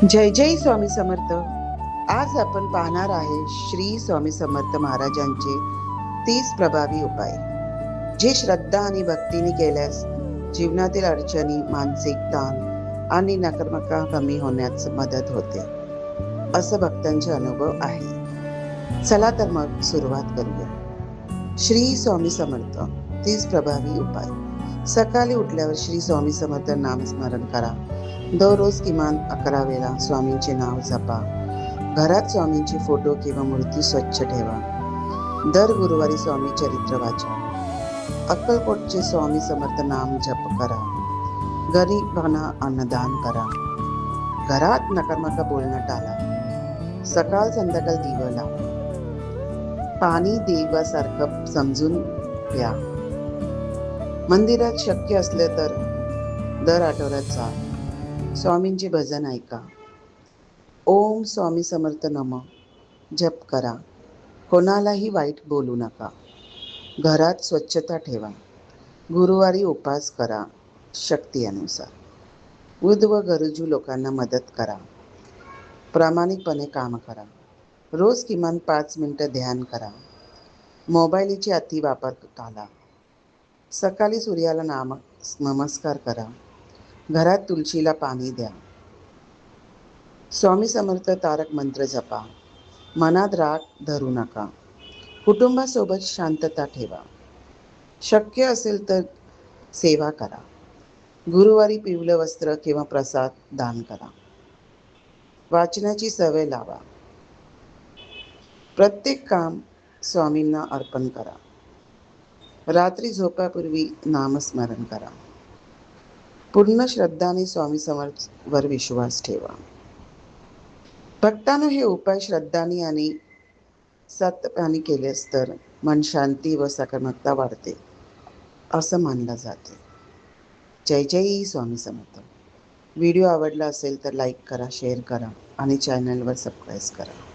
जय जय स्वामी समर्थ. आज आपण पाहणार आहे श्री स्वामी समर्थ महाराजांचे 30 प्रभावी उपाय, जे श्रद्धा आणि भक्तीने केल्यास जीवनातील अडचणी, मानसिक ताण आणि नकारात्मकता कमी होण्यास मदत होते, असं भक्तांचे अनुभव आहे. चला तर मग सुरुवात करूया. श्री स्वामी समर्थ 30 प्रभावी उपाय. सकाळी उठल्यावर श्री स्वामी समर्थ नामस्मरण करा. दररोज किमान 11 वेळा स्वामींचे नाव जपा. घरात स्वामींचे फोटो किंवा मूर्ती स्वच्छ ठेवा. दर गुरुवारी स्वामी चरित्र वाचा. अक्कलकोटचे स्वामी समर्थ नाम जप करा. गरिबांना अन्नदान करा. घरात नकारात्मक बोलणं टाळा. सकाळ संध्याकाळ दिवा लावा. पाणी देवासारखं समजून प्या. मंदिरात शक्य असले तर दर आठवड्यात जा. स्वामींचे भजन ऐका. ओम स्वामी समर्थ नमः जप करा. कोणालाही वाईट बोलू नका. घरात स्वच्छता ठेवा. गुरुवारी उपवास करा शक्ती अनुसार. वृद्ध व गरजू लोकांना मदत करा. प्रामाणिकपणे काम करा. रोज किमान 5 मिनिटं ध्यान करा. मोबाईलचे अति वापर टाळा. सकाळी सूर्याला नमस्कार करा. घरात तुळशीला पाणी द्या. स्वामी समर्थ तारक मंत्र जपा. मनात राग धरू नका. कुटुंबासोबत शांतता ठेवा. शक्य असेल तर सेवा करा. गुरुवारी पिवळं वस्त्र किंवा प्रसाद दान करा. वाचनाची सवय लावा. प्रत्येक काम स्वामींना अर्पण करा. रात्री झोपापूर्वी नामस्मरण करा. पूर्ण श्रद्धाने स्वामी समर्थवर विश्वास ठेवा. भक्तांनो, हे उपाय श्रद्धाने आणि सातत्याने केलेस तर मन शांती व सकारात्मकता वाढते, असं मानलं जाते. जय जय स्वामी समर्थ. व्हिडिओ आवडला असेल तर लाईक करा, शेअर करा आणि चॅनलवर सबस्क्राईब करा.